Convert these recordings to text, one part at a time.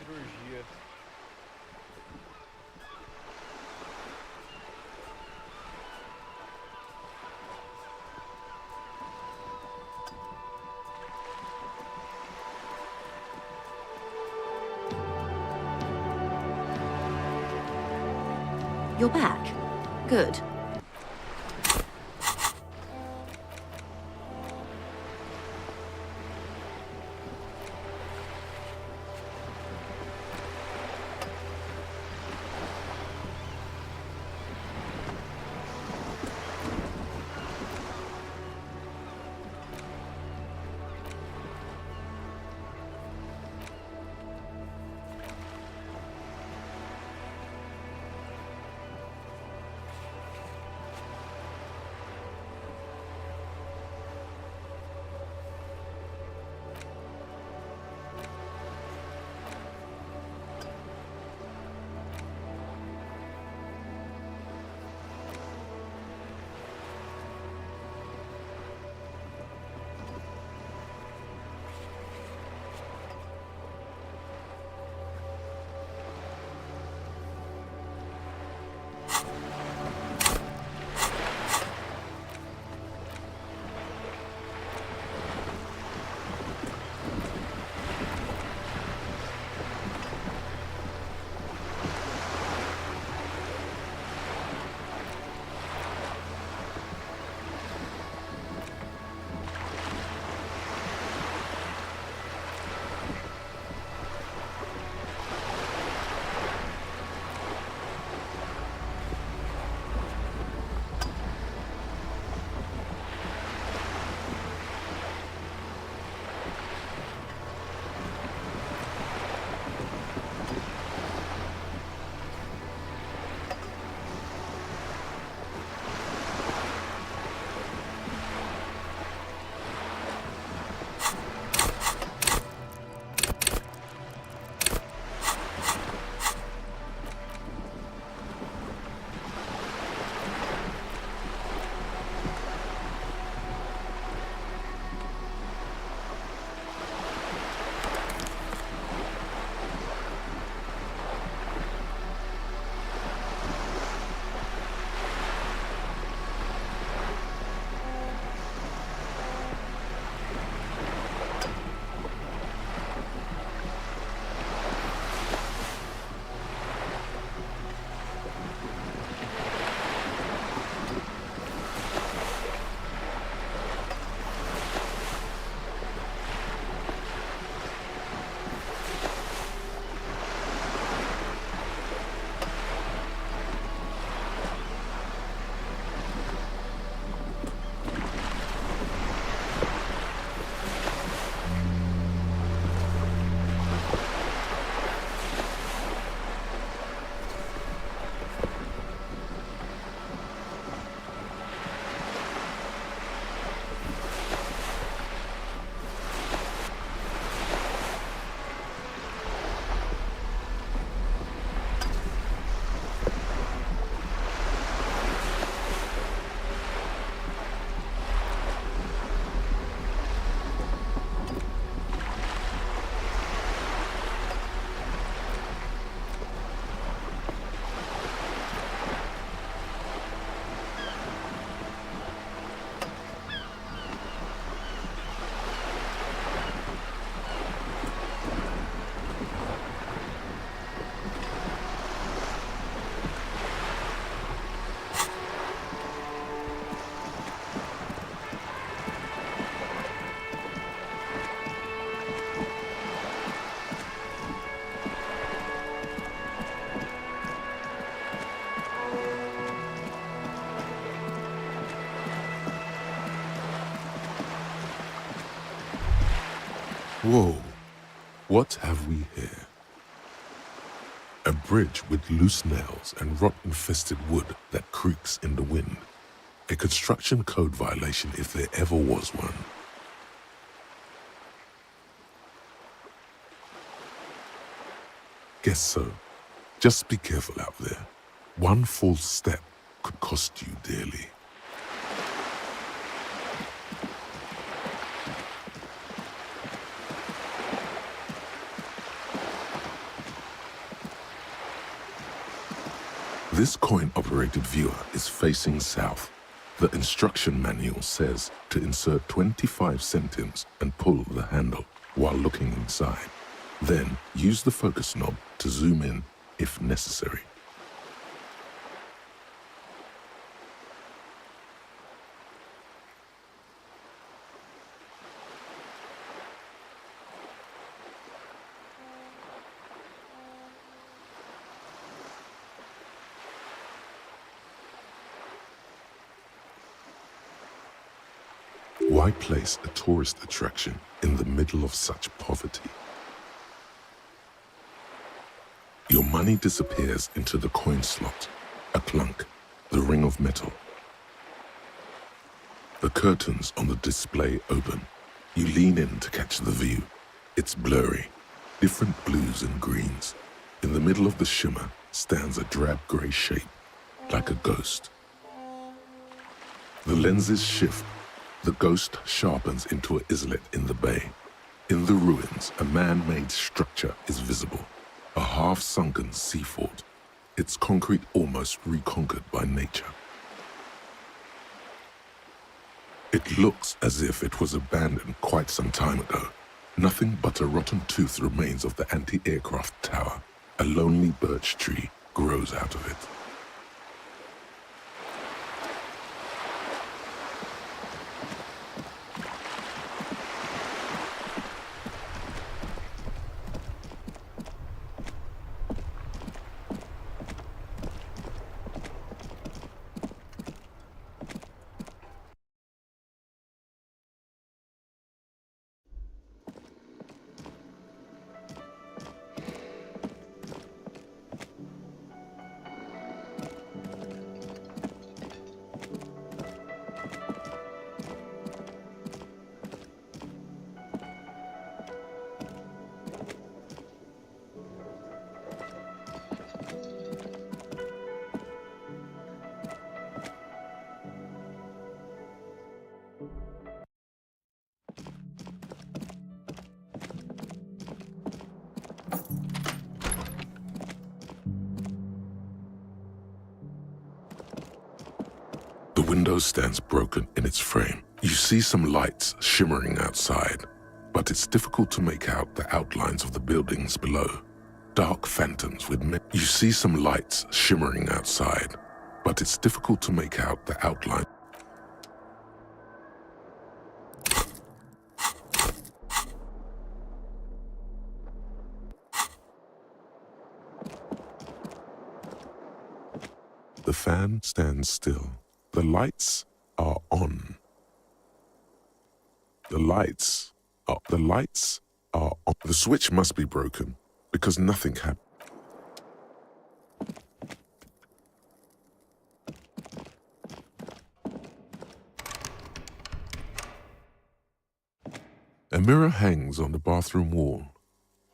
cirurgia. You're back. Good. Whoa, what have we here? A bridge with loose nails and rot-infested wood that creaks in the wind. A construction code violation if there ever was one. Guess so. Just be careful out there. One false step could cost you dearly. This coin-operated viewer is facing south. The instruction manual says to insert 25 centimes and pull the handle while looking inside. Then use the focus knob to zoom in if necessary. Why place a tourist attraction in the middle of such poverty? Your money disappears into the coin slot, a clunk, the ring of metal. The curtains on the display open. You lean in to catch the view. It's blurry, different blues and greens. In the middle of the shimmer stands a drab grey shape, like a ghost. The lenses shift. The ghost sharpens into an islet in the bay. In the ruins, a man-made structure is visible, a half-sunken sea fort, its concrete almost reconquered by nature. It looks as if it was abandoned quite some time ago. Nothing but a rotten tooth remains of the anti-aircraft tower. A lonely birch tree grows out of it. The window stands broken in its frame. You see some lights shimmering outside, but it's difficult to make out the outlines of the buildings below. Dark phantoms with men. You see some lights shimmering outside, but it's difficult to make out the outline. The fan stands still. The lights are on. The lights are on. The switch must be broken because nothing happened. A mirror hangs on the bathroom wall.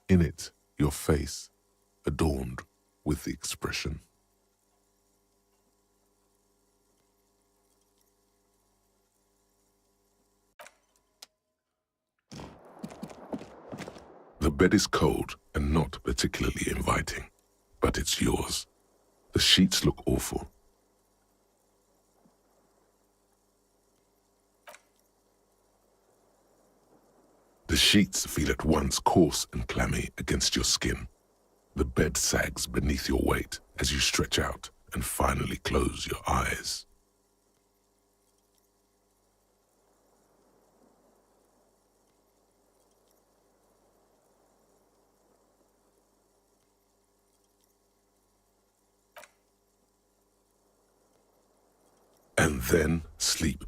In it, your face, adorned with the expression. The bed is cold and not particularly inviting, but it's yours. The sheets look awful. The sheets feel at once coarse and clammy against your skin. The bed sags beneath your weight as you stretch out and finally close your eyes. And then sleep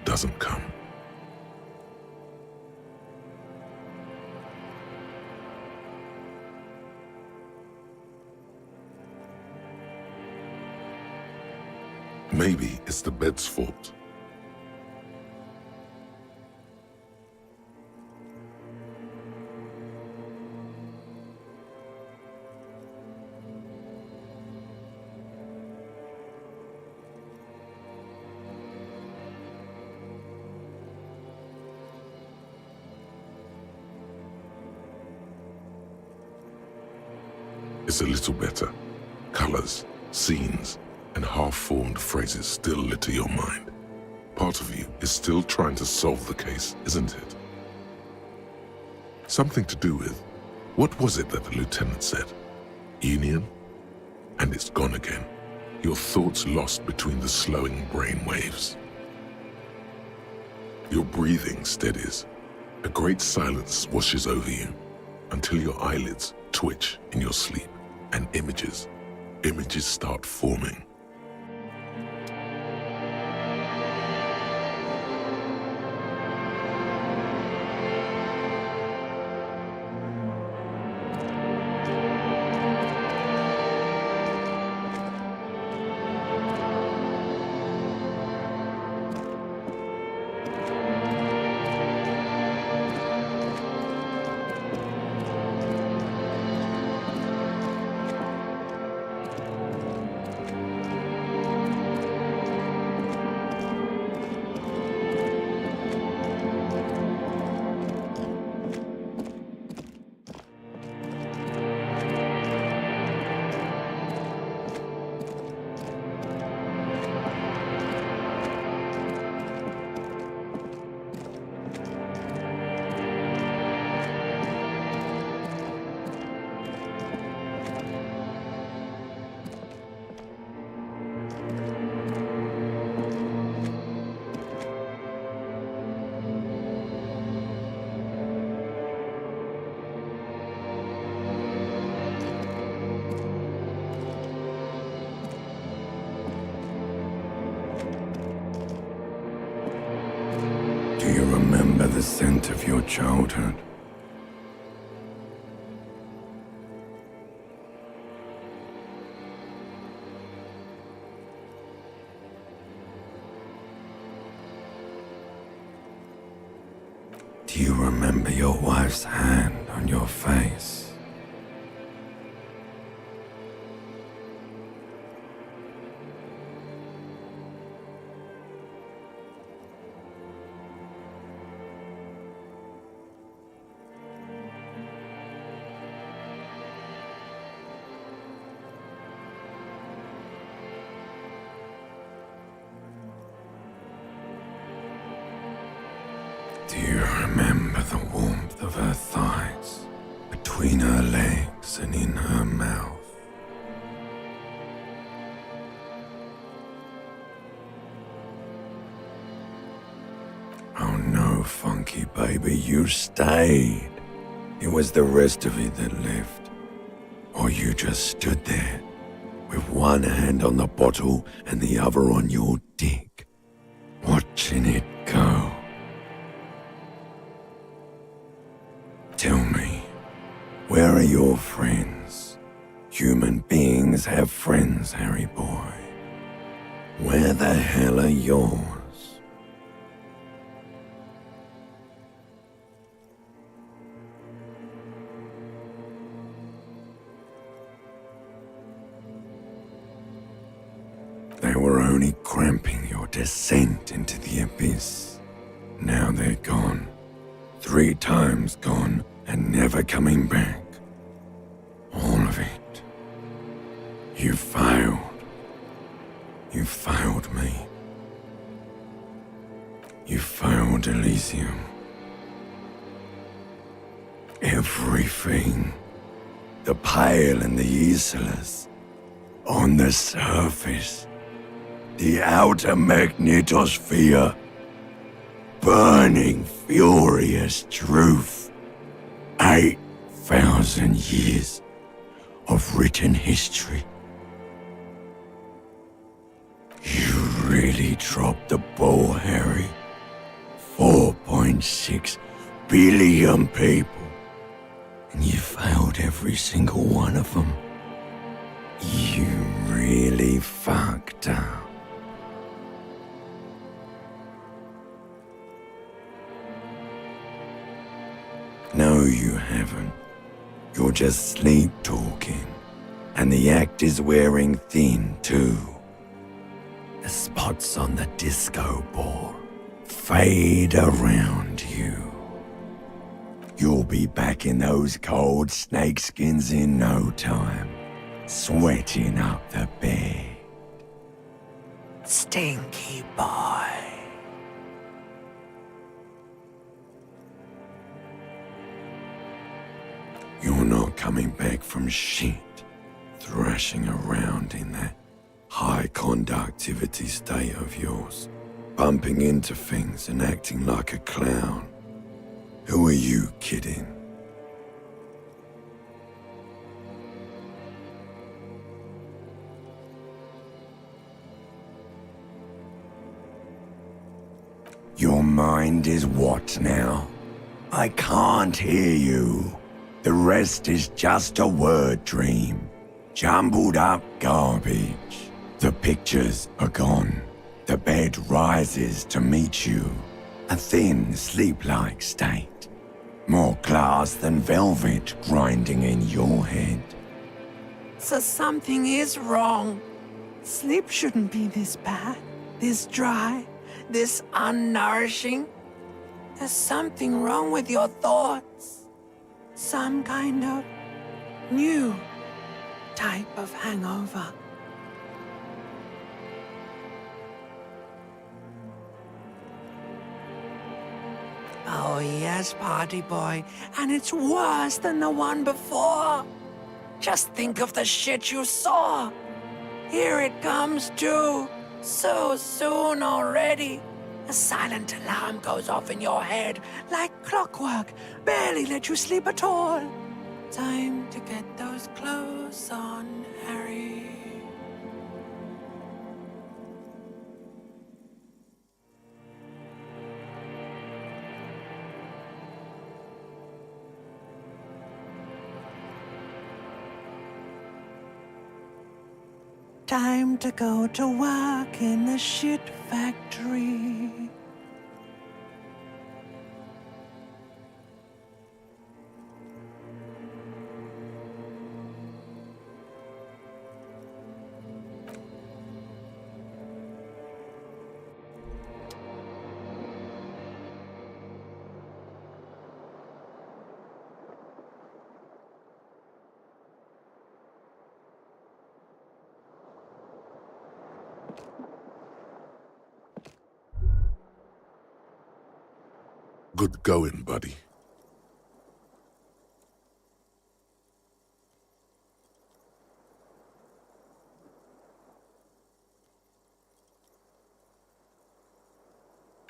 doesn't come. Maybe it's the bed's fault. It's a little better. Colors, scenes, and half-formed phrases still litter your mind. Part of you is still trying to solve the case, isn't it? Something to do with, what was it that the lieutenant said? Union? And it's gone again. Your thoughts lost between the slowing brain waves. Your breathing steadies. A great silence washes over you until your eyelids twitch in your sleep and images start forming. Do you remember the scent of your childhood? Do you remember your wife's hand on your face? Do you remember the warmth of her thighs, between her legs and in her mouth? Oh no, funky baby, you stayed. It was the rest of it that left. Or you just stood there, with one hand on the bottle and the other on your dick, watching it go. Tell me, where are your friends? Human beings have friends, Harry boy. Where the hell are yours? They were only cramping your descent into the abyss. Now they're gone. 3 times gone and never coming back. All of it. You failed. You failed me. You failed Elysium. Everything. The pale and the useless. On the surface. The outer magnetosphere. Burning, furious truth. 8,000 years of written history. You really dropped the ball, Harry. 4.6 billion people. And you failed every single one of them. You really fucked up. No, you haven't. You're just sleep talking. And the act is wearing thin, too. The spots on the disco ball fade around you. You'll be back in those cold snakeskins in no time. sweating up the bed. Stinky boy. You're not coming back from shit, thrashing around in that high conductivity state of yours, bumping into things and acting like a clown. Who are you kidding? Your mind is what now? I can't hear you. The rest is just a word dream. Jumbled up garbage. The pictures are gone. The bed rises to meet you. A thin, sleep-like state. More glass than velvet grinding in your head. So something is wrong. Sleep shouldn't be this bad, this dry, this unnourishing. There's something wrong with your thoughts. Some kind of new type of hangover. Oh yes, party boy, and it's worse than the one before. Just think of the shit you saw. Here it comes too, so soon already. A silent alarm goes off in your head like clockwork, barely let you sleep at all. Time to get those clothes on, Harry. Time to go to work in the shit factory. Good going, buddy.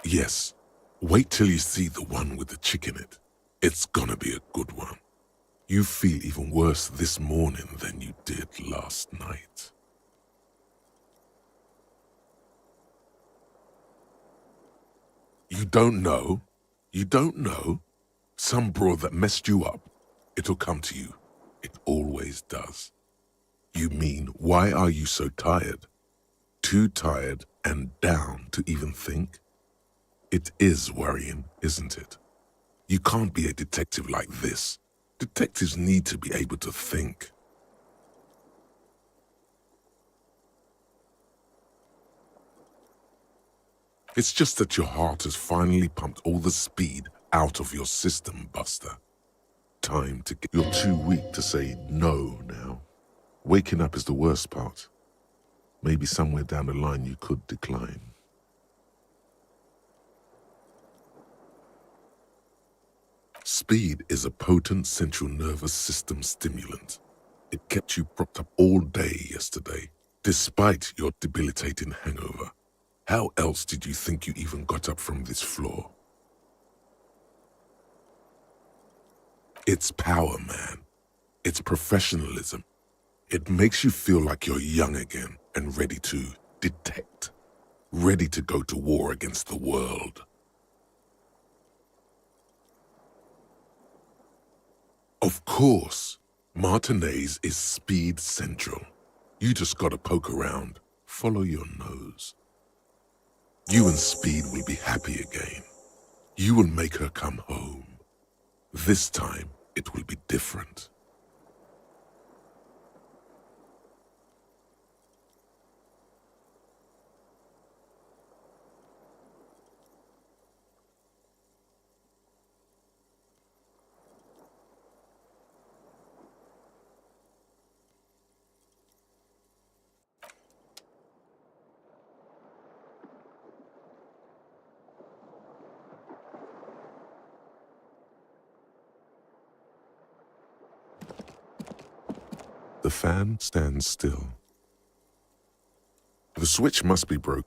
Yes. Wait till you see the one with the chick in it. It's gonna be a good one. You feel even worse this morning than you did last night. You don't know? You don't know? Some broad that messed you up. It'll come to you. It always does. You mean, why are you so tired? Too tired and down to even think? It is worrying, isn't it? You can't be a detective like this. Detectives need to be able to think. It's just that your heart has finally pumped all the speed out of your system, Buster. Time to get... You're too weak to say no now. Waking up is the worst part. Maybe somewhere down the line you could decline. Speed is a potent central nervous system stimulant. It kept you propped up all day yesterday, despite your debilitating hangover. How else did you think you even got up from this floor? It's power, man. It's professionalism. It makes you feel like you're young again and ready to detect, ready to go to war against the world. Of course, Martinez is speed central. You just gotta poke around, follow your nose. You and Speed will be happy again. You will make her come home. This time, it will be different. The fan stands still. The switch must be broken.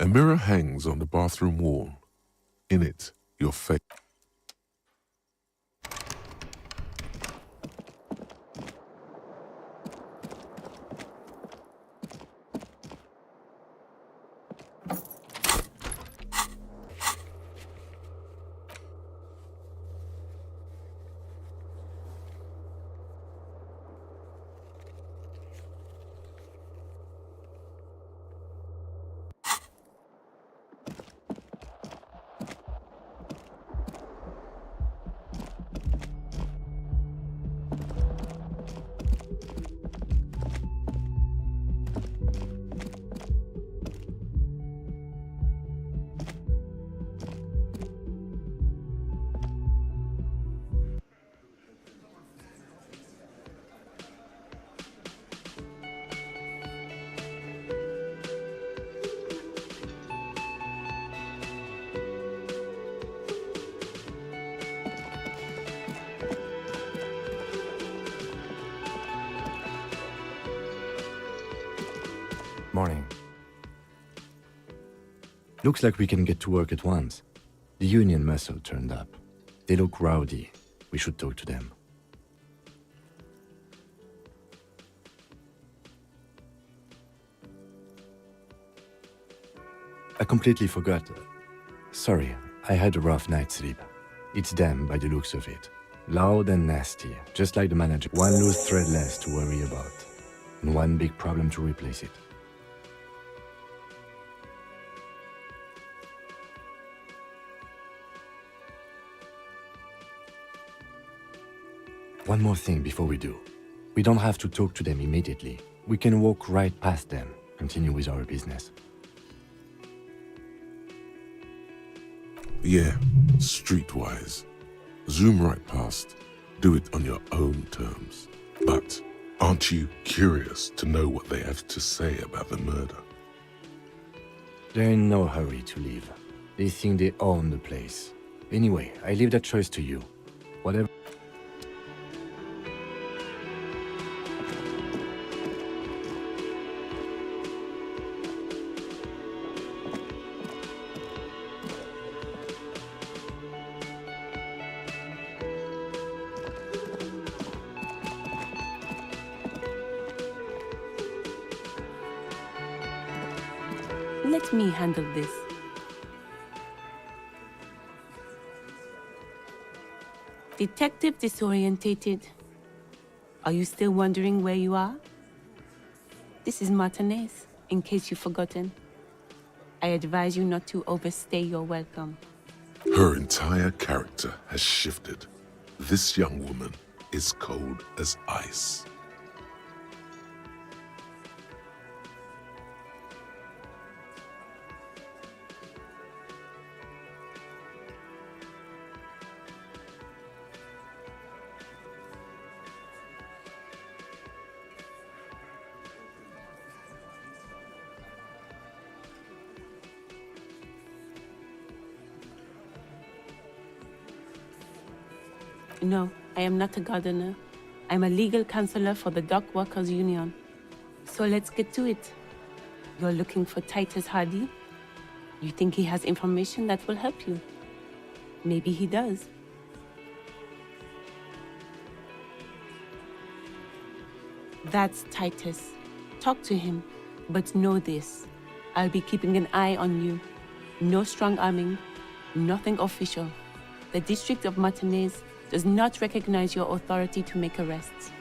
A mirror hangs on the bathroom wall. In it, your face. Morning. Looks like we can get to work at once. The union muscle turned up. They look rowdy. We should talk to them. I completely forgot. Sorry, I had a rough night's sleep. It's them by the looks of it. Loud and nasty, just like the manager. One loose thread less to worry about, and one big problem to replace it. One more thing before we do. We don't have to talk to them immediately. We can walk right past them, continue with our business. Yeah, streetwise. Zoom right past. Do it on your own terms. But aren't you curious to know what they have to say about the murder? They're in no hurry to leave. They think they own the place. Anyway, I leave that choice to you. Whatever. Let me handle this. Detective disorientated. Are you still wondering where you are? This is Martinez, in case you've forgotten. I advise you not to overstay your welcome. Her entire character has shifted. This young woman is cold as ice. No, I am not a gardener. I'm a legal counselor for the Dock Workers Union. So let's get to it. You're looking for Titus Hardy? You think he has information that will help you? Maybe he does. That's Titus. Talk to him, but know this. I'll be keeping an eye on you. No strong arming, nothing official. The District of Martinez does not recognize your authority to make arrests.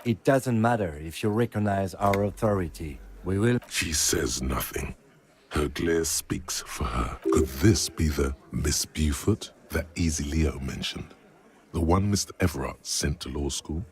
It doesn't matter if you recognize our authority. We will... She says nothing. Her glare speaks for her. Could this be the Miss Beaufort that Easy Leo mentioned? The one Mr. Everard sent to law school?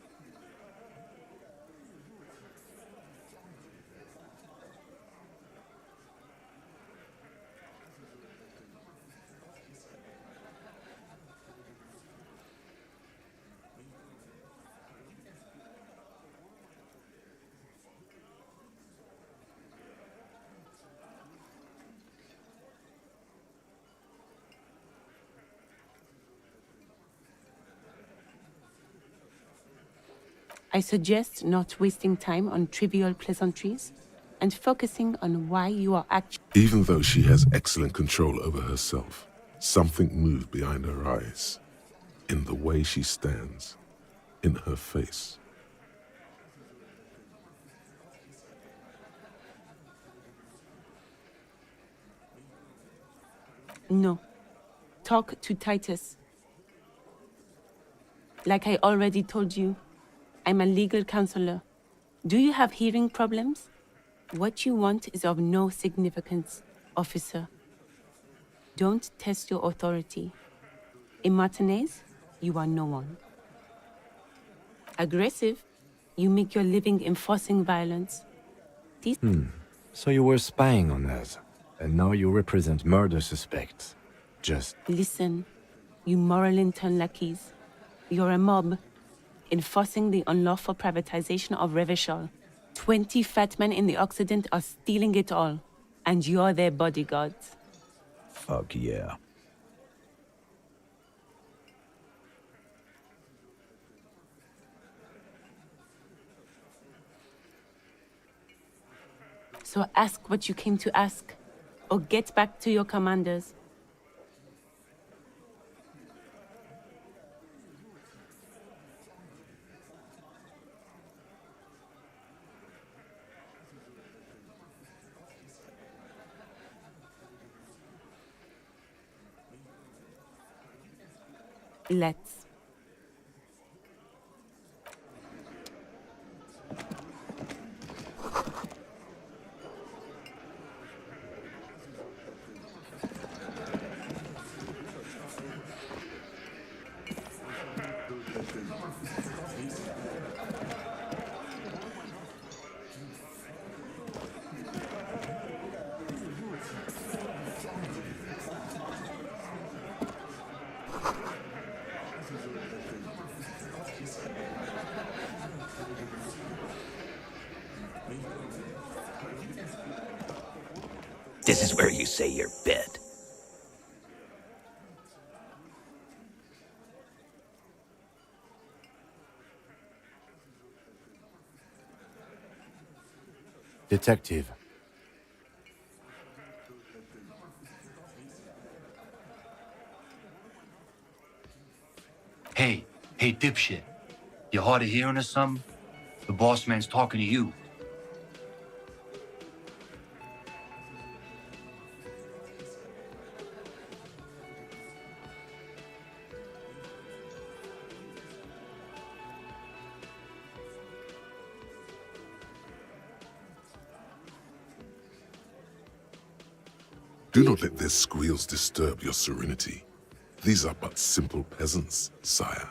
I suggest not wasting time on trivial pleasantries and focusing on why you are actually... Even though she has excellent control over herself, something moved behind her eyes, in the way she stands, in her face. No. Talk to Titus. Like I already told you, I'm a legal counselor. Do you have hearing problems? What you want is of no significance, officer. Don't test your authority. In Martinez, you are no one. Aggressive, you make your living enforcing violence. So you were spying on us, and now you represent murder suspects. Just... Listen, you moral intern lackeys. You're a mob, enforcing the unlawful privatization of Revachol. 20 fat men in the Occident are stealing it all, and you're their bodyguards. Fuck yeah. So ask what you came to ask, or get back to your commanders. Let's. This is where you say your bit. Detective. Hey, dipshit. You hard of hearing or something? The boss man's talking to you. Do not let their squeals disturb your serenity. These are but simple peasants, sire.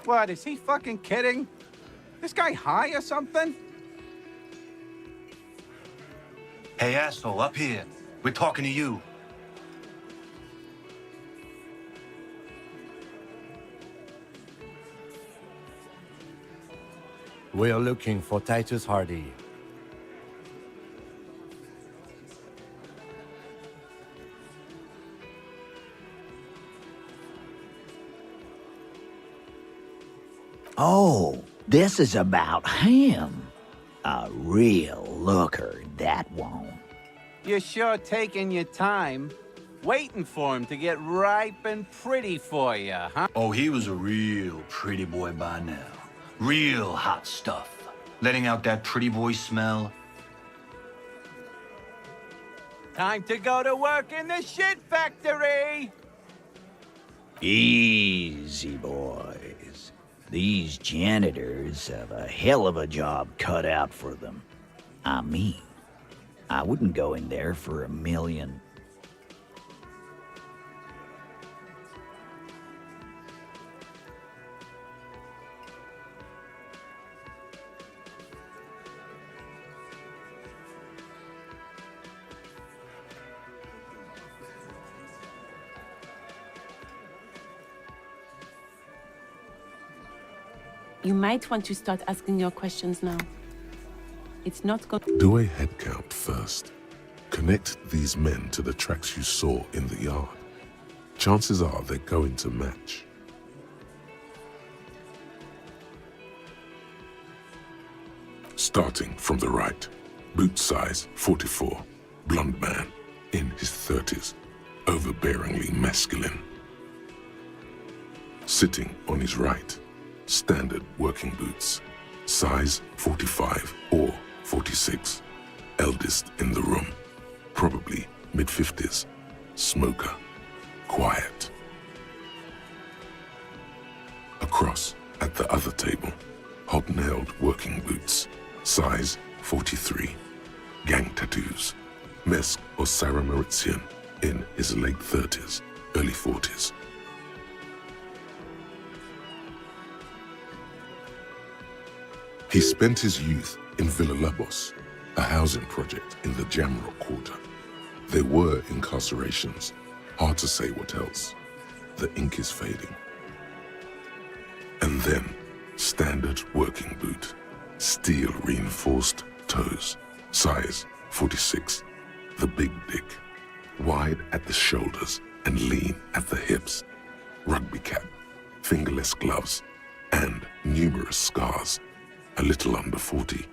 What, is he fucking kidding? This guy high or something? Hey, asshole, up here. We're talking to you. We are looking for Titus Hardy. Oh, this is about him. A real looker, that one. You're sure taking your time, waiting for him to get ripe and pretty for you, huh? Oh, he was a real pretty boy by now. Real hot stuff. Letting out that pretty boy smell. Time to go to work in the shit factory! Easy, boys. These janitors have a hell of a job cut out for them. I mean, I wouldn't go in there for $1 million. You might want to start asking your questions now. It's not going. Do a head count first. Connect these men to the tracks you saw in the yard. Chances are they're going to match. Starting from the right, boot size 44, blonde man, in his 30s, overbearingly masculine. Sitting on his right, standard working boots, size 45 or 46, eldest in the room, probably mid-50s, smoker, quiet. Across at the other table, hobnailed working boots, size 43, gang tattoos, Mesk or Sarah Mauritian, in his late 30s, early 40s. He spent his youth in Villa Labos, a housing project in the Jamrock quarter. There were incarcerations, hard to say what else. The ink is fading. And then, standard working boot, steel reinforced toes, size 46, the big dick, wide at the shoulders and lean at the hips, rugby cap, fingerless gloves, and numerous scars, a little under 40.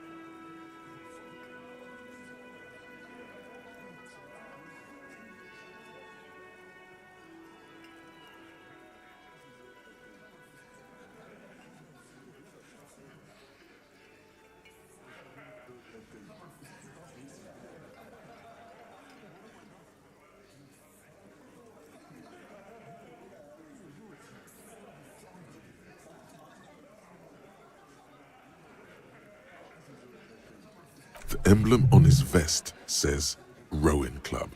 The emblem on his vest says Rowing Club.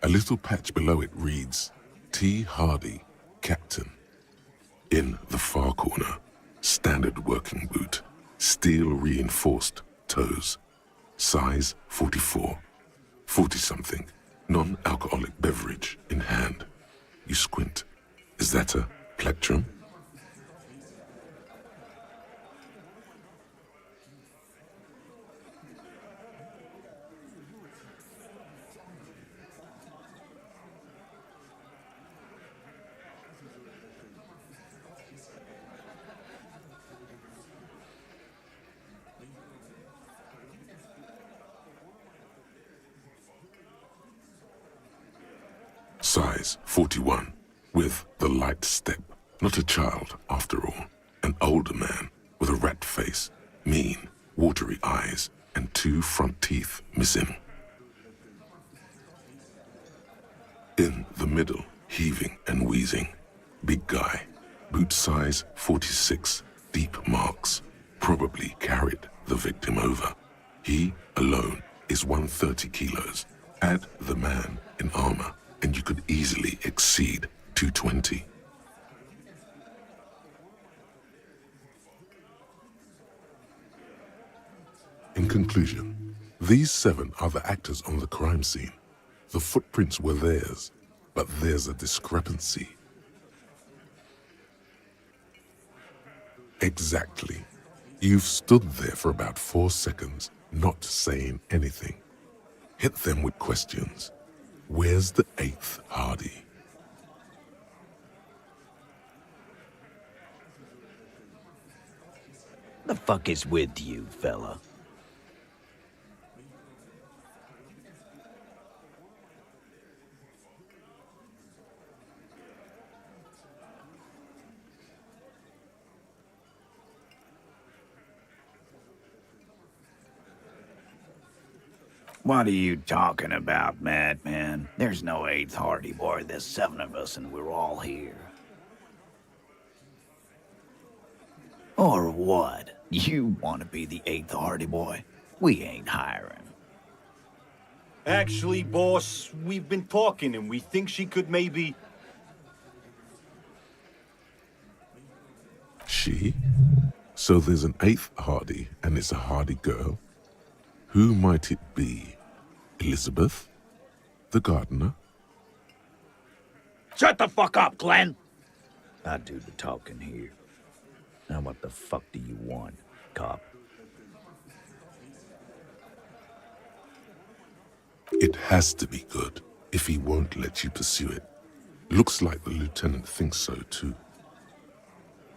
A little patch below it reads T. Hardy, Captain. In the far corner, standard working boot, steel reinforced toes, size 44, 40-something, non-alcoholic beverage in hand. You squint. Is that a plectrum? Size 41, with the light step. Not a child, after all. An older man with a rat face, mean, watery eyes, and 2 front teeth missing. In the middle, heaving and wheezing, big guy, boot size 46, deep marks, probably carried the victim over. He alone is 130 kilos. Add the man in armor, and you could easily exceed 220. In conclusion, these 7 are the actors on the crime scene. The footprints were theirs, but there's a discrepancy. Exactly. You've stood there for about 4 seconds, not saying anything. Hit them with questions. Where's the 8th Hardy? The fuck is with you, fella? What are you talking about, madman? There's no 8th Hardy Boy. There's 7 of us and we're all here. Or what? You want to be the 8th Hardy Boy? We ain't hiring. Actually, boss, we've been talking and we think she could maybe... She? So there's an 8th Hardy, and it's a Hardy girl? Who might it be? Elizabeth? The gardener? Shut the fuck up, Glenn! I do the talking here. Now what the fuck do you want, cop? It has to be good, if he won't let you pursue it. Looks like the lieutenant thinks so too.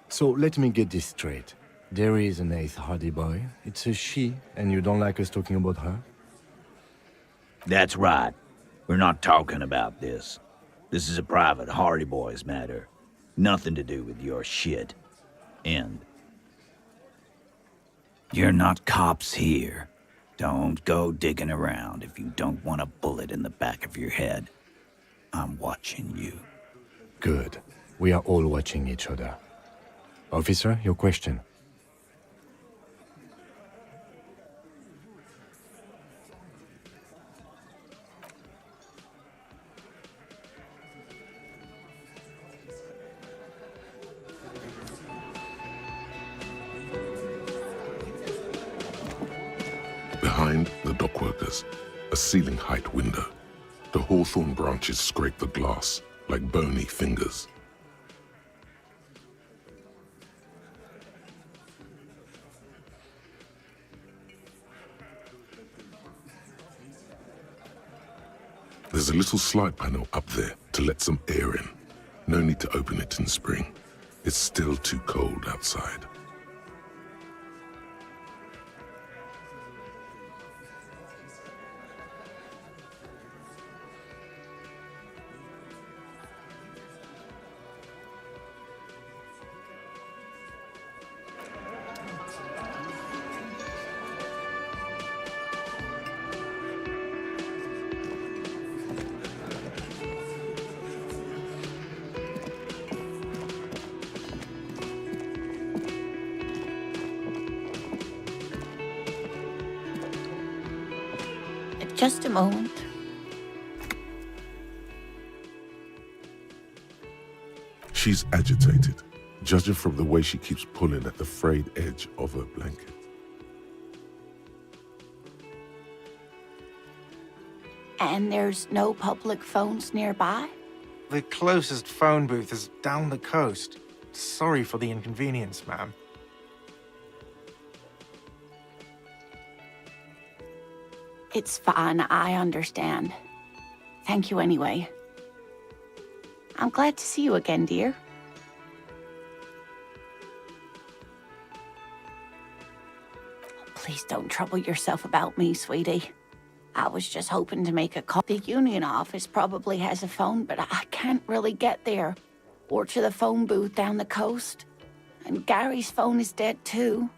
So let me get this straight. There is an 8th Hardy Boy. It's a she, and you don't like us talking about her? That's right. We're not talking about this. This is a private Hardy Boys matter. Nothing to do with your shit. End. You're not cops here. Don't go digging around if you don't want a bullet in the back of your head. I'm watching you. Good. We are all watching each other. Officer, your question. Behind the dockworkers, a ceiling-height window. The hawthorn branches scrape the glass like bony fingers. There's a little slide panel up there to let some air in. No need to open it in spring. It's still too cold outside. Just a moment. She's agitated, judging from the way she keeps pulling at the frayed edge of her blanket. And there's no public phones nearby? The closest phone booth is down the coast. Sorry for the inconvenience, ma'am. It's fine, I understand. Thank you anyway. I'm glad to see you again, dear. Please don't trouble yourself about me, sweetie. I was just hoping to make a call. The union office probably has a phone, but I can't really get there. Or to the phone booth down the coast. And Gary's phone is dead too.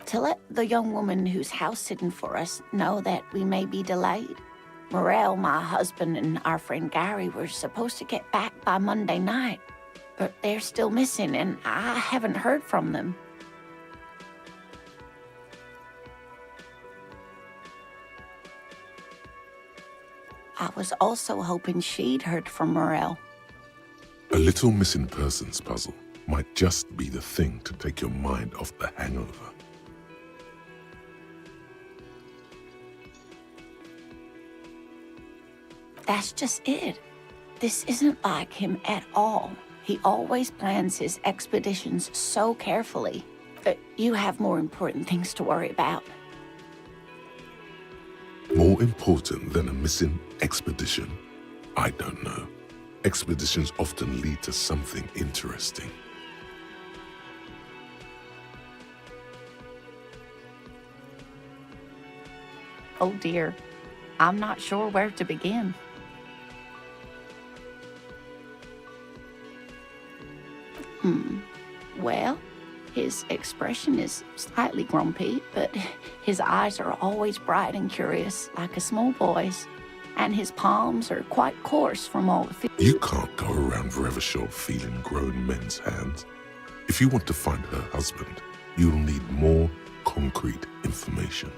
To let the young woman who's house-sitting for us know that we may be delayed. Morel, my husband, and our friend Gary were supposed to get back by Monday night, but they're still missing, and I haven't heard from them. I was also hoping she'd heard from Morel. A little missing persons puzzle might just be the thing to take your mind off the hangover. That's just it. This isn't like him at all. He always plans his expeditions so carefully. But you have more important things to worry about. More important than a missing expedition? I don't know. Expeditions often lead to something interesting. Oh dear, I'm not sure where to begin. Well, his expression is slightly grumpy, but his eyes are always bright and curious, like a small boy's. And his palms are quite coarse from all the You can't go around Revachol feeling grown men's hands. If you want to find her husband, you'll need more concrete information.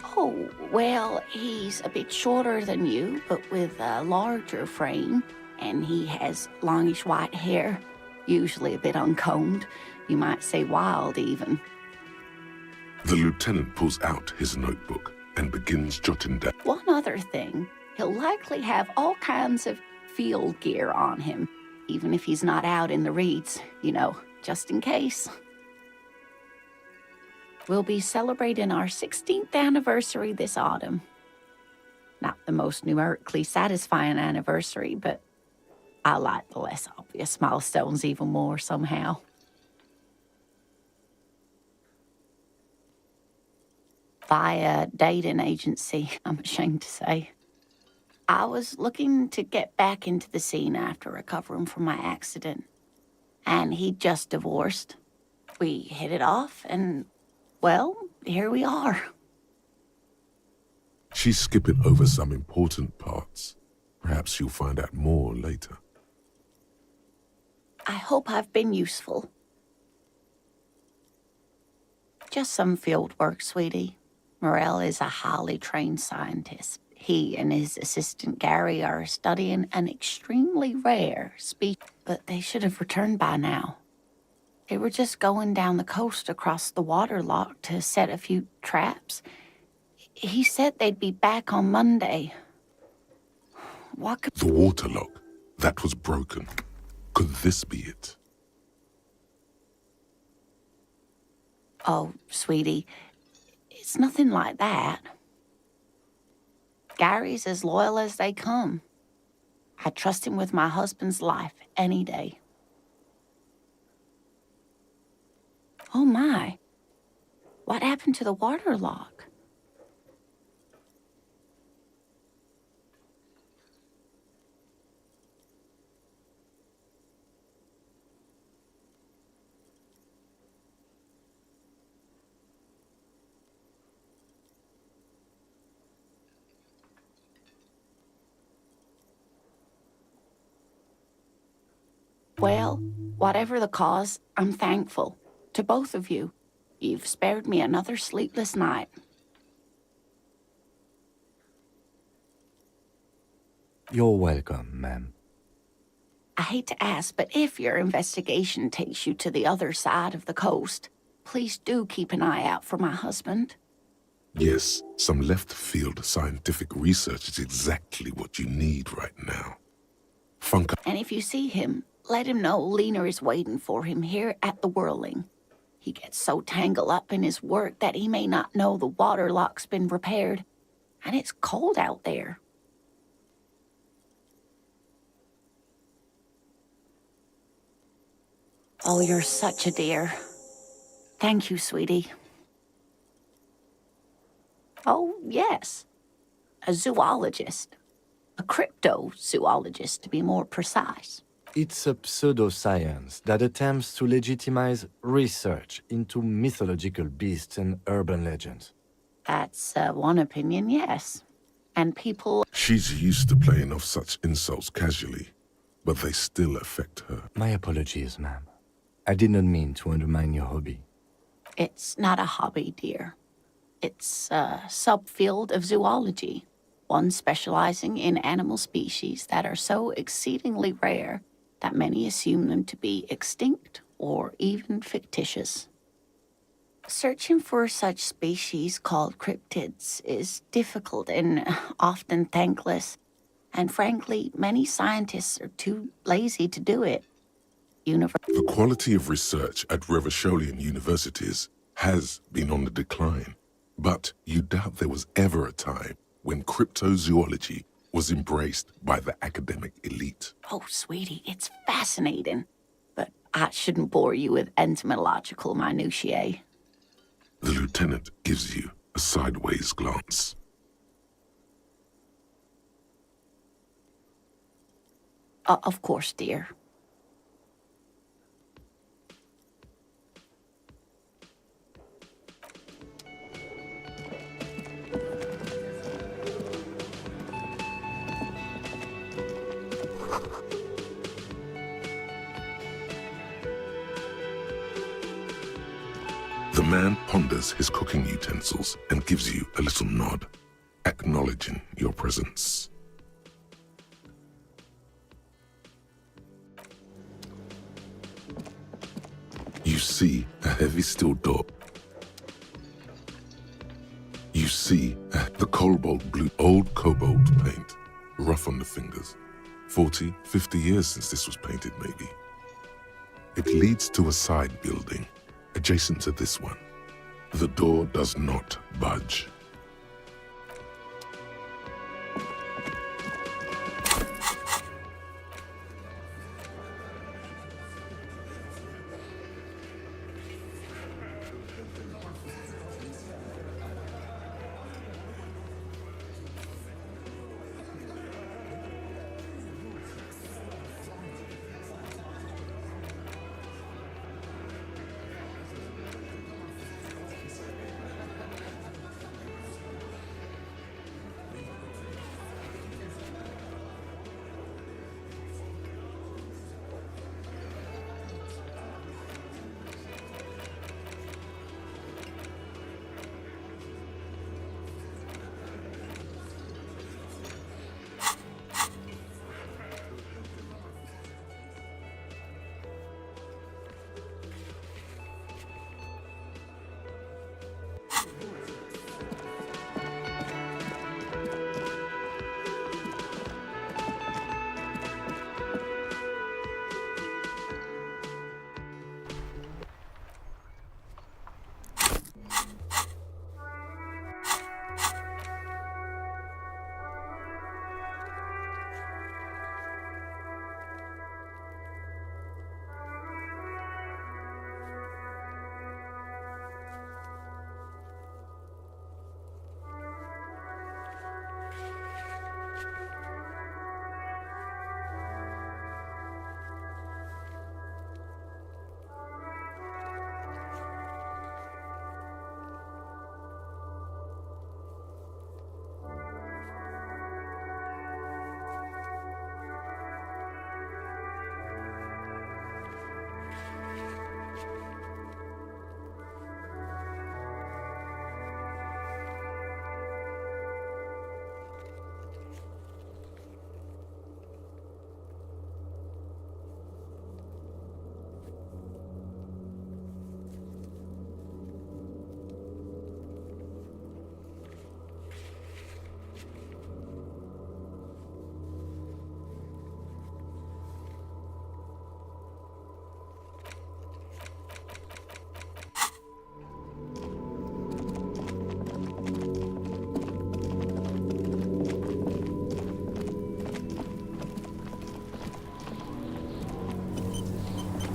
Oh, well, he's a bit shorter than you, but with a larger frame, and he has longish white hair, usually a bit uncombed. You might say wild, even. The lieutenant pulls out his notebook and begins jotting down. One other thing, he'll likely have all kinds of field gear on him, even if he's not out in the reeds, just in case. We'll be celebrating our 16th anniversary this autumn. Not the most numerically satisfying anniversary, but I like the less obvious milestones even more somehow. Via dating agency, I'm ashamed to say. I was looking to get back into the scene after recovering from my accident, and he'd just divorced. We hit it off, and, well, here we are. She's skipping over some important parts. Perhaps you'll find out more later. I hope I've been useful. Just some field work, sweetie. Morel is a highly trained scientist. He and his assistant Gary are studying an extremely rare species, but they should have returned by now. They were just going down the coast across the waterlock to set a few traps. He said they'd be back on Monday. What could... The waterlock, that was broken. Could this be it? Oh, sweetie, it's nothing like that. Gary's as loyal as they come. I trust him with my husband's life any day. Oh my, what happened to the waterlock? Well, whatever the cause, I'm thankful. To both of you. You've spared me another sleepless night. You're welcome, ma'am. I hate to ask, but if your investigation takes you to the other side of the coast, please do keep an eye out for my husband. Yes, some left-field scientific research is exactly what you need right now. And if you see him, let him know Lena is waiting for him here at the Whirling. He gets so tangled up in his work that he may not know the waterlock's been repaired, and it's cold out there. Oh, you're such a dear. Thank you, sweetie. Oh, yes. A zoologist. A cryptozoologist, to be more precise. It's a pseudoscience that attempts to legitimize research into mythological beasts and urban legends. That's one opinion, yes. And people... She's used to playing off such insults casually, but they still affect her. My apologies, ma'am. I did not mean to undermine your hobby. It's not a hobby, dear. It's a subfield of zoology, one specializing in animal species that are so exceedingly rare that many assume them to be extinct or even fictitious. Searching for such species called cryptids is difficult and often thankless, and frankly, many scientists are too lazy to do it. The quality of research at Revacholian universities has been on the decline, but you doubt there was ever a time when cryptozoology was embraced by the academic elite. Oh, sweetie, it's fascinating, but I shouldn't bore you with entomological minutiae. The lieutenant gives you a sideways glance. Of course, dear. The man ponders his cooking utensils and gives you a little nod, acknowledging your presence. You see a heavy steel door. You see the cobalt blue, old cobalt paint, rough on the fingers. 40, 50 years since this was painted, maybe. It leads to a side building, adjacent to this one. The door does not budge.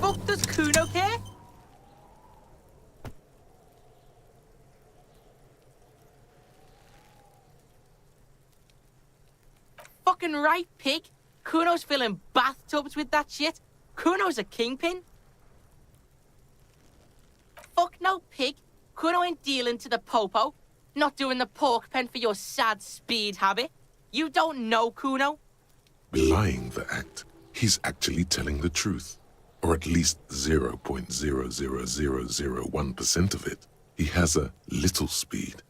Fuck does Kuno care? Fucking right, pig. Kuno's filling bathtubs with that shit. Kuno's a kingpin. Fuck no, pig. Kuno ain't dealing to the popo. Not doing the pork pen for your sad speed habit. You don't know Kuno. Belying the act, he's actually telling the truth. Or at least 0.00001% of it. He has a little speed.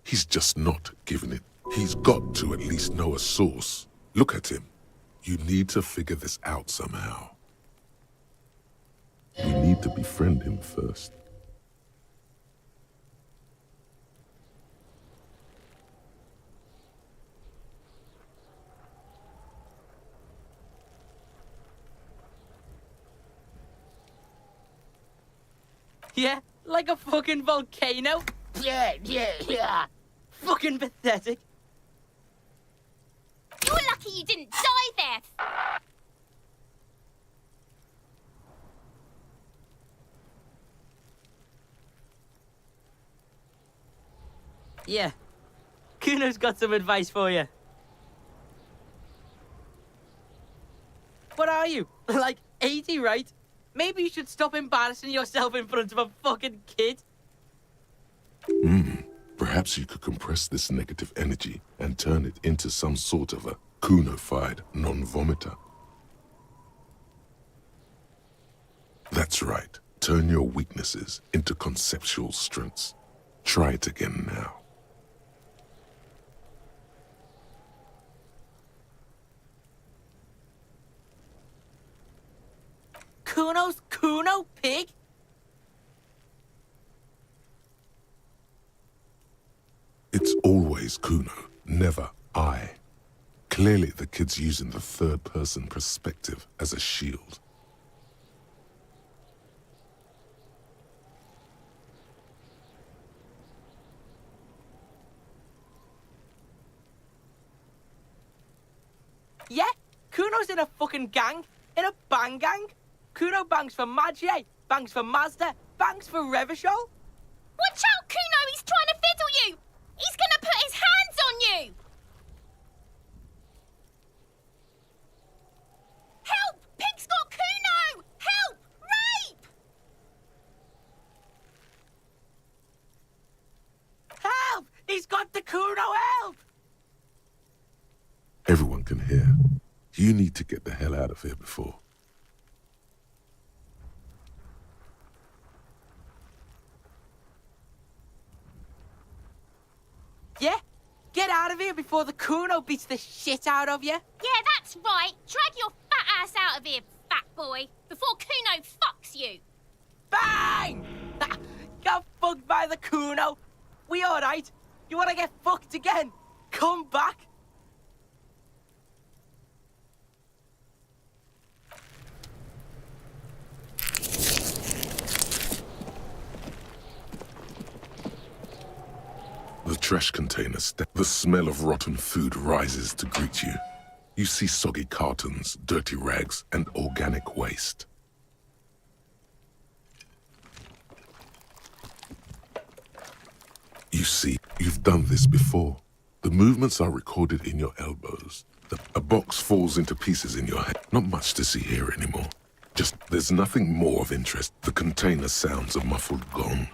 He's just not giving it. He's got to at least know a source. Look at him. You need to figure this out somehow. We need to befriend him first. Yeah, like a fucking volcano. Yeah. Fucking pathetic. You're lucky you didn't die there. Yeah. Kuno's got some advice for you. What are you? Like 80, right? Maybe you should stop embarrassing yourself in front of a fucking kid. Perhaps you could compress this negative energy and turn it into some sort of a Kuno-fied non-vomiter. That's right. Turn your weaknesses into conceptual strengths. Try it again now. Kuno's Kuno pig? It's always Kuno, never I. Clearly the kid's using the third-person perspective as a shield. Yeah? Kuno's in a fucking gang. In a bang gang. Kuno bangs for Magie, bangs for Mazda, bangs for Revachol. Watch out, Kuno! He's trying to fiddle you! He's gonna put his hands on you! Help! Pig's got Kuno! Help! Rape! Help! He's got the Kuno, help! Everyone can hear. You need to get the hell out of here before. Yeah? Get out of here before the Kuno beats the shit out of you. Yeah, that's right. Drag your fat ass out of here, fat boy, before Kuno fucks you. Bang! Got fucked by the Kuno. We alright? You wanna get fucked again? Come back. The trash container the smell of rotten food rises to greet you. You see soggy cartons, dirty rags, and organic waste. You see, you've done this before. The movements are recorded in your elbows. A box falls into pieces in your head. Not much to see here anymore. Just, there's nothing more of interest. The container sounds a muffled gong.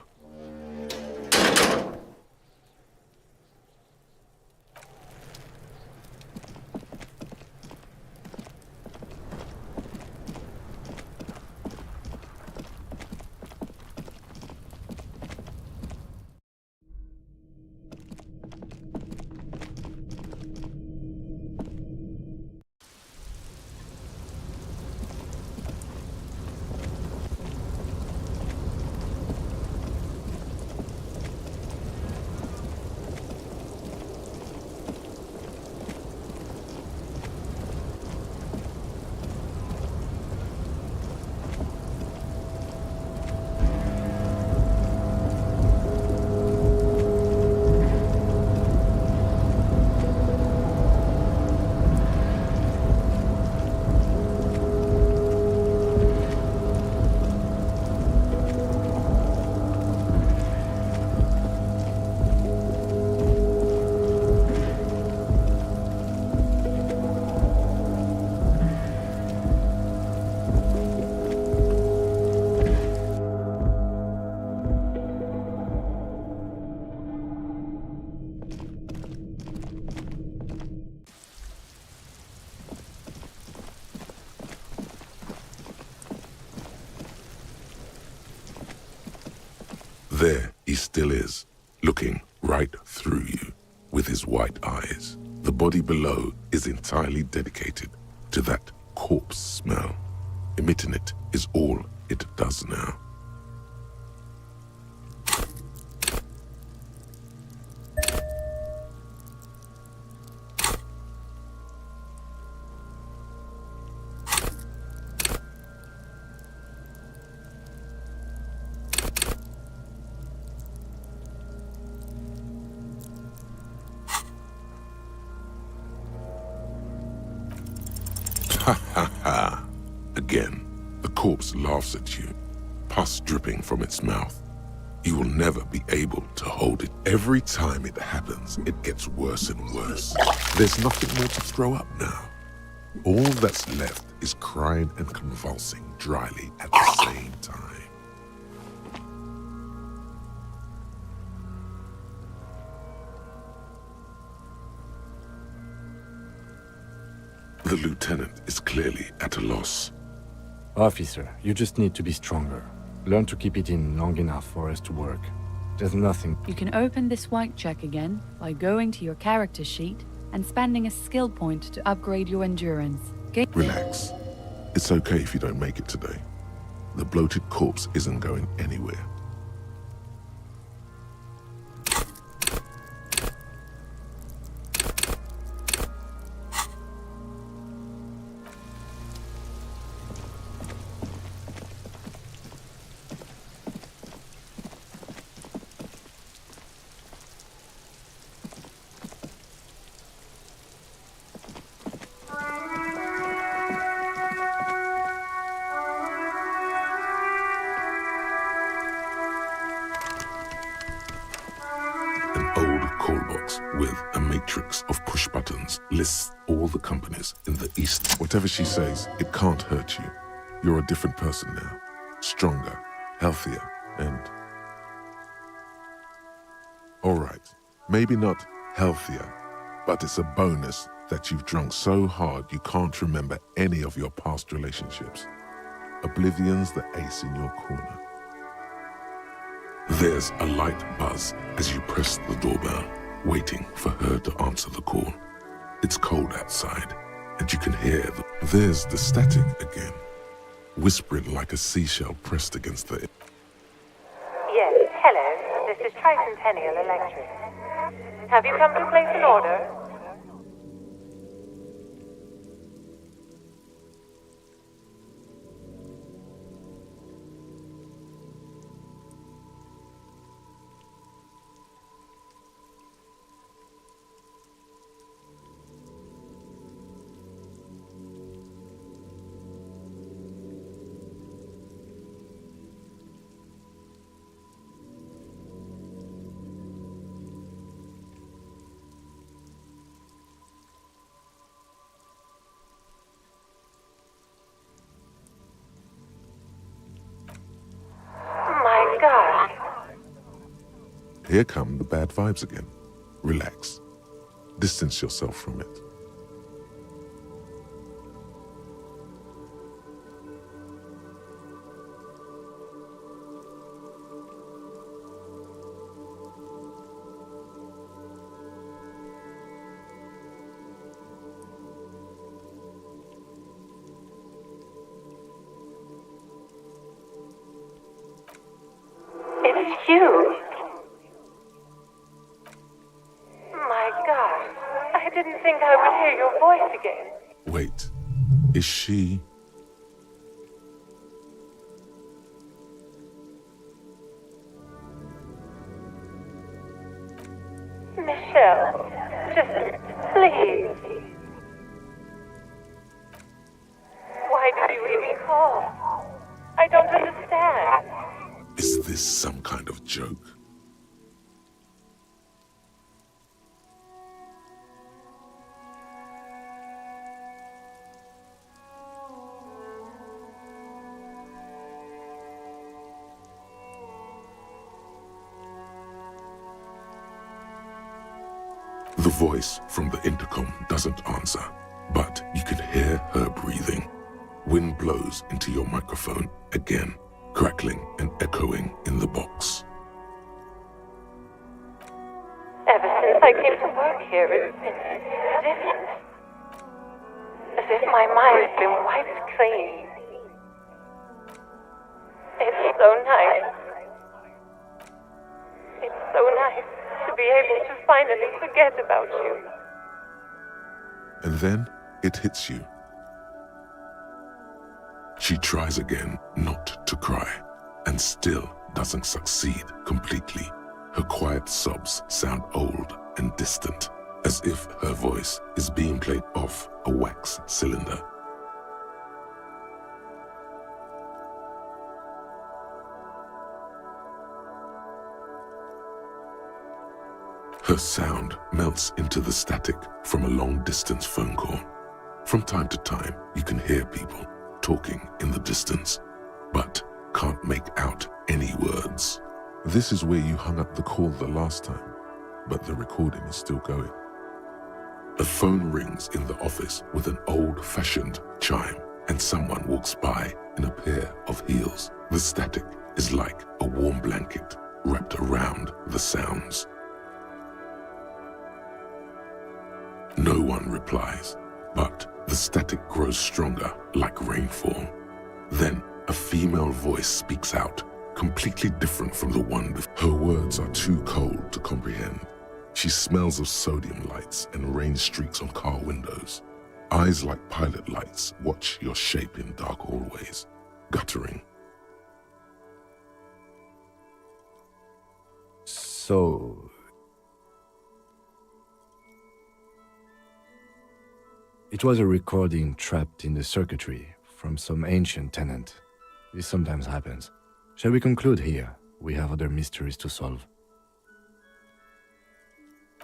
There he still is, looking right through you with his white eyes. The body below is entirely dedicated to that corpse smell. Emitting it is all it does now. Ha ha ha. Again, the corpse laughs at you, pus dripping from its mouth. You will never be able to hold it. Every time it happens, it gets worse and worse. There's nothing more to throw up now. All that's left is crying and convulsing dryly at the same time. The lieutenant is clearly at a loss. Officer, you just need to be stronger. Learn to keep it in long enough for us to work. There's nothing. You can open this white check again by going to your character sheet and spending a skill point to upgrade your endurance. Relax. It's okay if you don't make it today. The bloated corpse isn't going anywhere. With a matrix of push buttons lists all the companies in the East. Whatever she says, it can't hurt you. You're a different person now. Stronger, healthier, and... Alright, maybe not healthier, but it's a bonus that you've drunk so hard you can't remember any of your past relationships. Oblivion's the ace in your corner. There's a light buzz as you press the doorbell, waiting for her to answer the call. It's cold outside, and you can hear there's the static again, whispering like a seashell pressed against the... Yes, hello. This is Tricentennial Electric. Have you come to place an order? Here come the bad vibes again. Relax. Distance yourself from it. It's you. My God, I didn't think I would hear your voice again. Wait, is she... Michelle, just please. Why did you even call? I don't understand. Is this some kind of joke? The voice from the intercom doesn't answer, but you can hear her breathing. Wind blows into your microphone again, crackling and echoing in the box. Ever since I came to work here, it's been different. As if my mind's been wiped clean. It's so nice. It's so nice to be able to finally forget about you. And then it hits you. She tries again not to cry, and still doesn't succeed completely. Her quiet sobs sound old and distant, as if her voice is being played off a wax cylinder. Her sound melts into the static from a long-distance phone call. From time to time, you can hear people talking in the distance, but can't make out any words. This is where you hung up the call the last time, but the recording is still going. A phone rings in the office with an old-fashioned chime, and someone walks by in a pair of heels. The static is like a warm blanket wrapped around the sounds. No one replies, but the static grows stronger like rainfall. Then a female voice speaks out, completely different from the one before. Her words are too cold to comprehend. She smells of sodium lights and rain streaks on car windows. Eyes like pilot lights watch your shape in dark hallways, guttering. So... it was a recording trapped in the circuitry from some ancient tenant. This sometimes happens. Shall we conclude here? We have other mysteries to solve.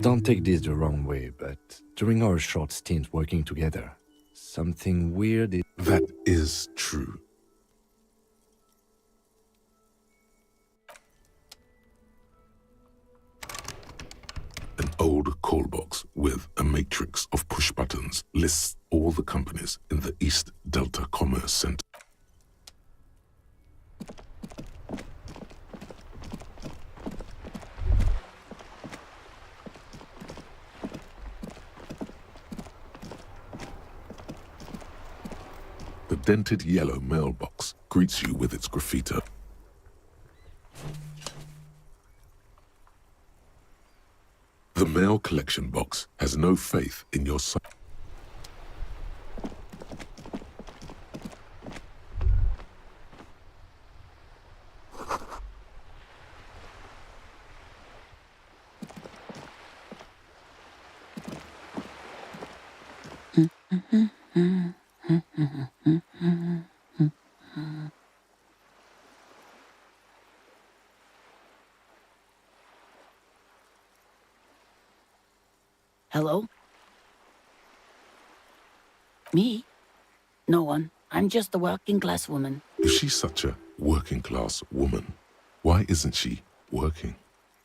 Don't take this the wrong way, but during our short stint working together, something weird is... That is true. An old call box with a matrix of push buttons lists all the companies in the East Delta Commerce Center. The dented yellow mailbox greets you with its graffiti. The mail collection box has no faith in your son. Hello? Me? No one. I'm just a working-class woman. If she's such a working-class woman, why isn't she working?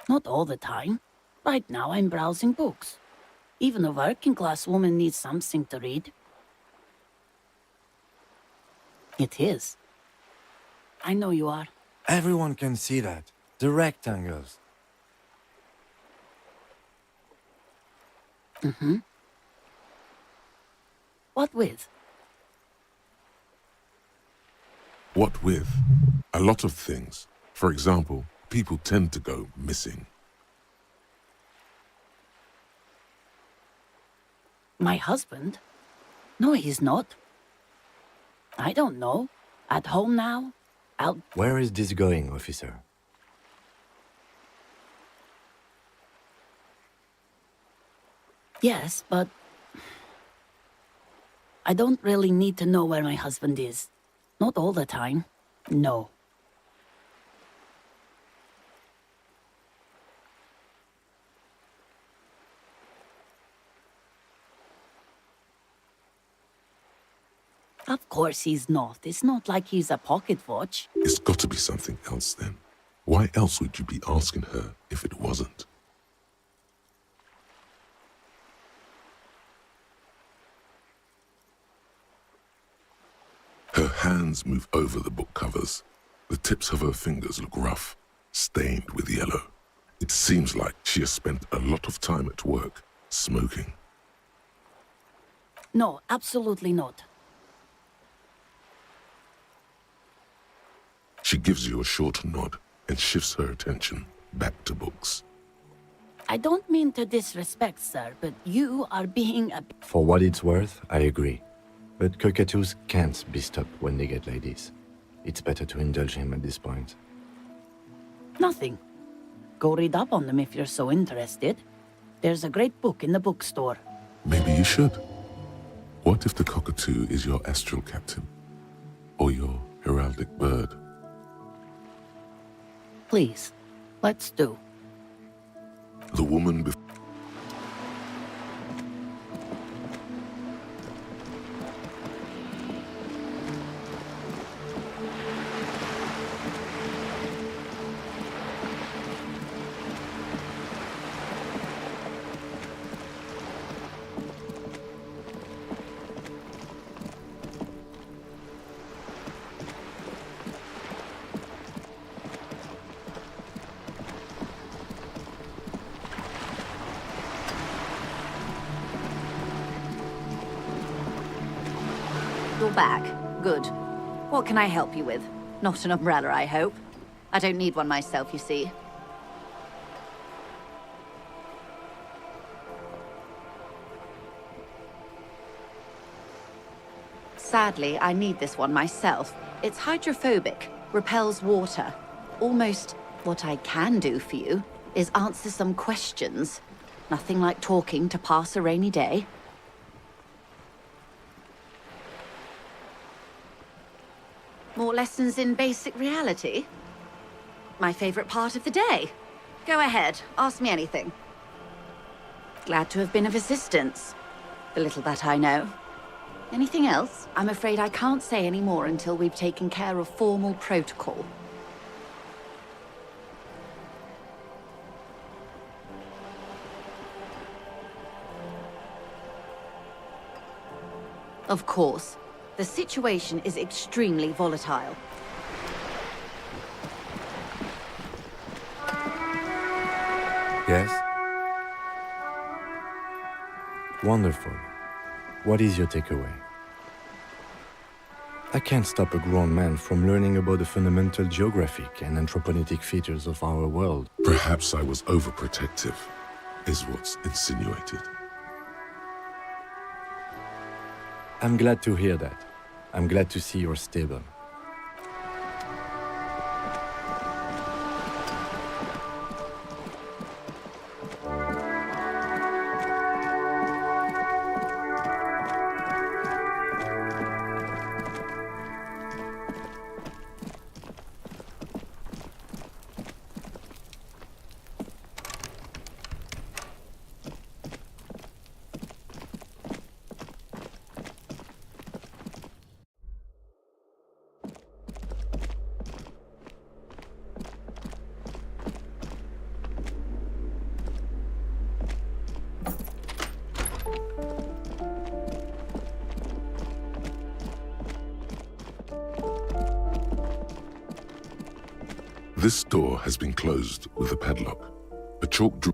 Not all the time. Right now I'm browsing books. Even a working-class woman needs something to read. It is. I know you are. Everyone can see that. The rectangles. Mm-hmm. What with? What with? A lot of things. For example, people tend to go missing. My husband? No, he's not. I don't know. At home now? Out... Where is this going, officer? Yes, but... I don't really need to know where my husband is. Not all the time. No. Of course he's not. It's not like he's a pocket watch. It's got to be something else then. Why else would you be asking her if it wasn't? Her hands move over the book covers. The tips of her fingers look rough, stained with yellow. It seems like she has spent a lot of time at work, smoking. No, absolutely not. She gives you a short nod and shifts her attention back to books. I don't mean to disrespect, sir, but you are being a... For what it's worth, I agree. But cockatoos can't be stopped when they get like this. It's better to indulge him at this point. Nothing. Go read up on them if you're so interested. There's a great book in the bookstore. Maybe you should. What if the cockatoo is your astral captain? Or your heraldic bird? Please, let's do. The woman before... You're back. Good. What can I help you with? Not an umbrella, I hope. I don't need one myself, you see. Sadly, I need this one myself. It's hydrophobic, repels water. Almost what I can do for you is answer some questions. Nothing like talking to pass a rainy day. More lessons in basic reality? My favorite part of the day. Go ahead, ask me anything. Glad to have been of assistance. The little that I know. Anything else? I'm afraid I can't say any more until we've taken care of formal protocol. Of course. The situation is extremely volatile. Yes? Wonderful. What is your takeaway? I can't stop a grown man from learning about the fundamental geographic and anthropogenic features of our world. Perhaps I was overprotective, is what's insinuated. I'm glad to hear that. I'm glad to see you're stable. This door has been closed with a padlock. A chalk drawer.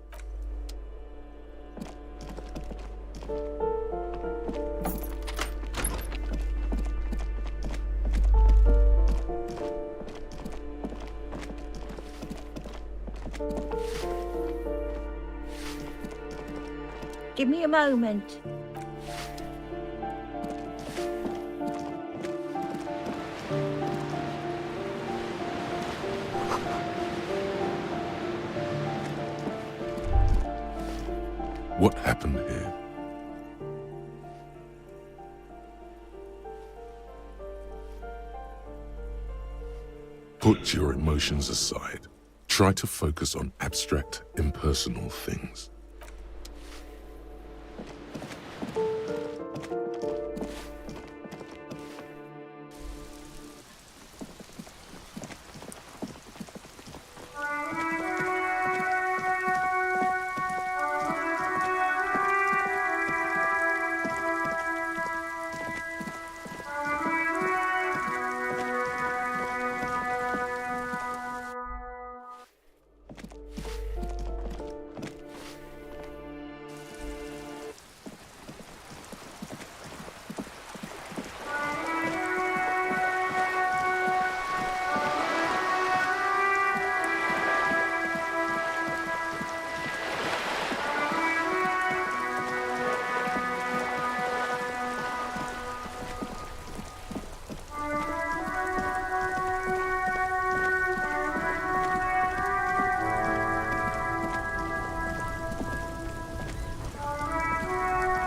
Give me a moment. What happened here? Put your emotions aside. Try to focus on abstract, impersonal things.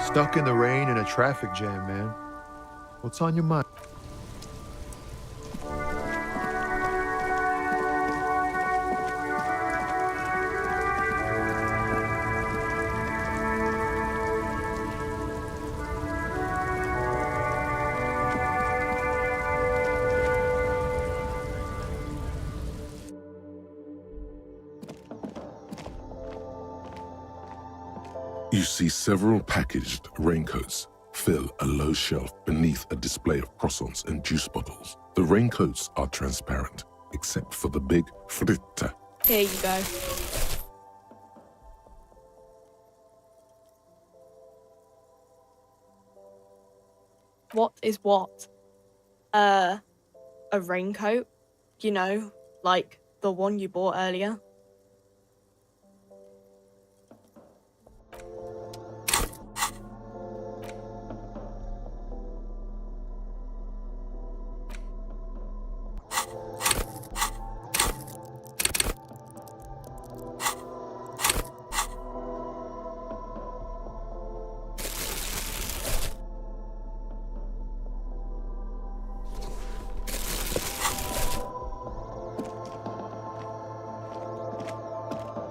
Stuck in the rain in a traffic jam, man. What's on your mind? You see several packaged raincoats fill a low shelf beneath a display of croissants and juice bottles. The raincoats are transparent, except for the big fritta. Here you go. What is what? A raincoat? You know, like the one you bought earlier?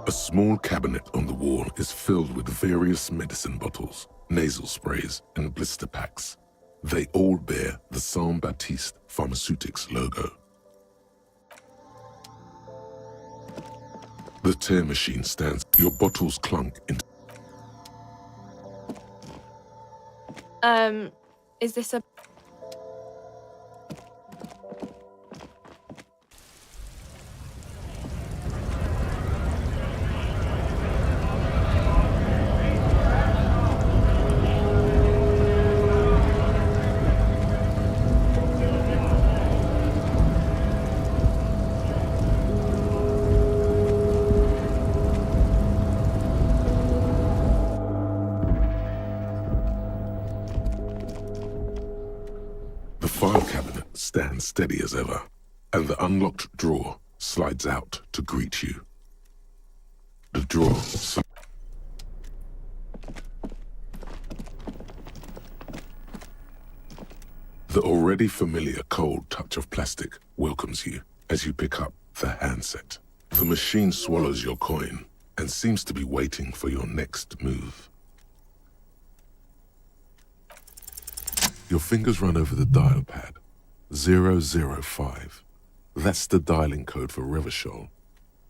A small cabinet on the wall is filled with various medicine bottles, nasal sprays, and blister packs. They all bear the Saint Baptiste Pharmaceutics logo. The tear machine stands. Your bottles clunk into... Is this a... The file cabinet stands steady as ever, and the unlocked drawer slides out to greet you. The drawer... The already familiar cold touch of plastic welcomes you as you pick up the handset. The machine swallows your coin and seems to be waiting for your next move. Your fingers run over the dial pad. 005. That's the dialing code for Revachol.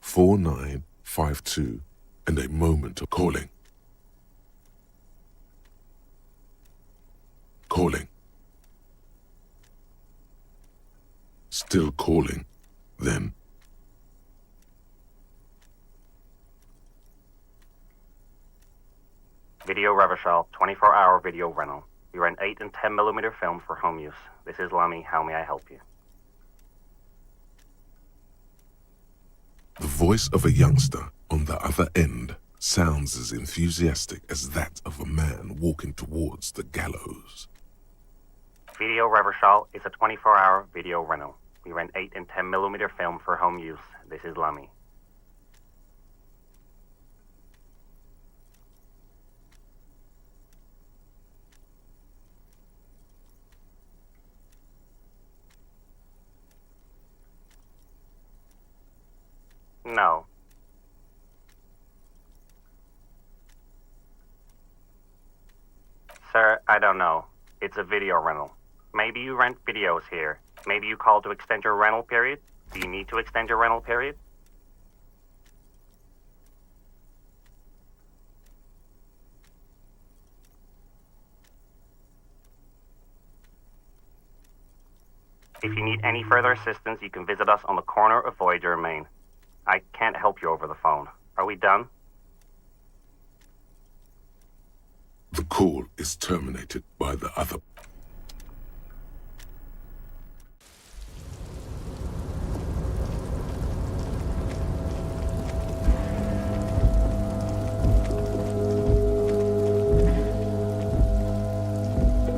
4952, and a moment of calling. Calling. Still calling. Then... Video Revachol, 24-hour video rental. We rent 8 and 10mm film for home use. This is Lamy. How may I help you? The voice of a youngster on the other end sounds as enthusiastic as that of a man walking towards the gallows. Video Revachol is a 24-hour video rental. We rent 8 and 10mm film for home use. This is Lamy. No. Sir, I don't know. It's a video rental. Maybe you rent videos here. Maybe you call to extend your rental period. Do you need to extend your rental period? If you need any further assistance, you can visit us on the corner of Voyager and Main. I can't help you over the phone. Are we done? The call is terminated by the other.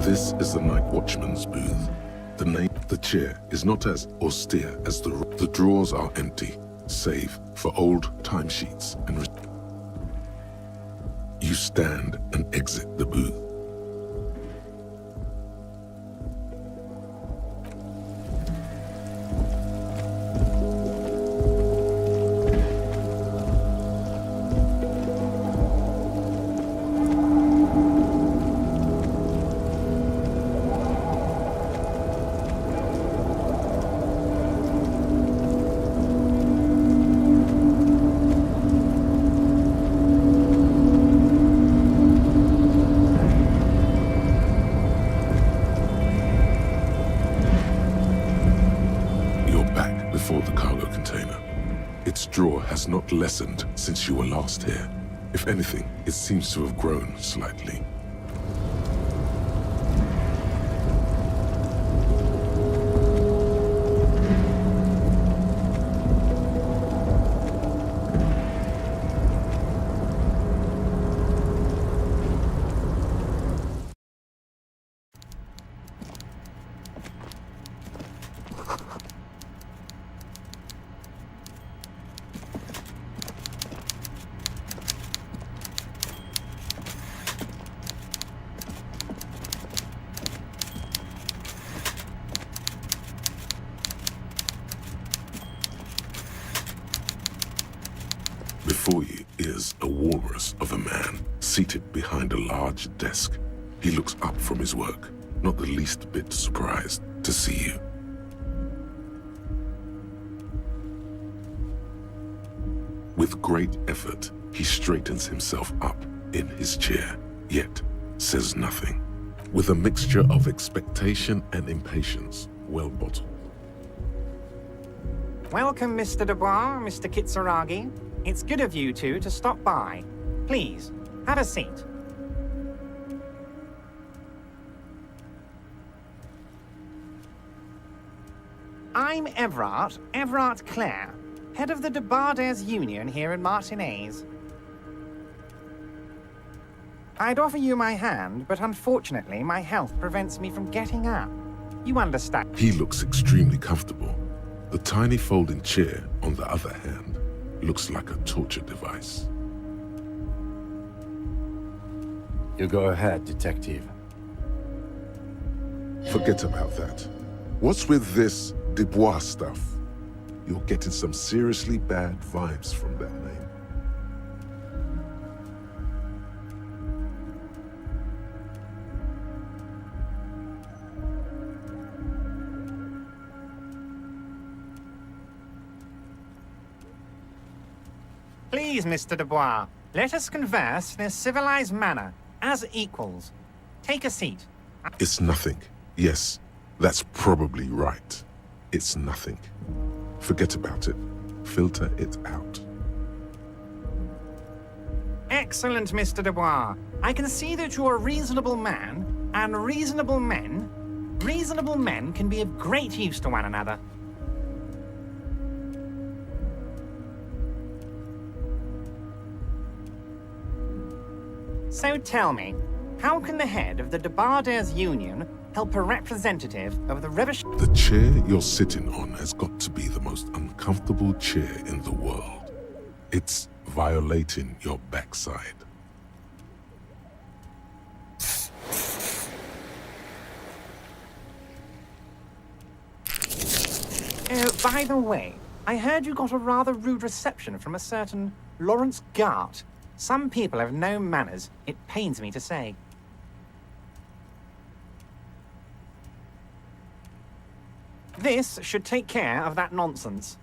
This is the night watchman's booth. The chair is not as austere as the drawers are empty, save for old timesheets and... You stand and exit the booth. Before the cargo container. Its drawer has not lessened since you were last here. If anything, it seems to have grown slightly. Before you is a walrus of a man seated behind a large desk. He looks up from his work, not the least bit surprised to see you. With great effort, he straightens himself up in his chair, yet says nothing. With a mixture of expectation and impatience, well bottled. Welcome, Mr. Dubois, Mr. Kitsuragi. It's good of you two to stop by. Please, have a seat. I'm Everard Clare, head of the Debarders Union here in Martinez. I'd offer you my hand, but unfortunately my health prevents me from getting up. You understand? He looks extremely comfortable. The tiny folding chair, on the other hand, looks like a torture device. You go ahead, detective. Forget about that. What's with this Dubois stuff? You're getting some seriously bad vibes from that name. Please, Mr. Dubois, let us converse in a civilized manner, as equals. Take a seat. It's nothing. Yes, that's probably right. It's nothing. Forget about it. Filter it out. Excellent, Mr. Dubois. I can see that you're a reasonable man, and reasonable men can be of great use to one another. So tell me, how can the head of the Debarders Union help a representative of the revolution? The chair you're sitting on has got to be the most uncomfortable chair in the world. It's violating your backside. Oh, by the way, I heard you got a rather rude reception from a certain Lawrence Gart. Some people have no manners, it pains me to say. This should take care of that nonsense.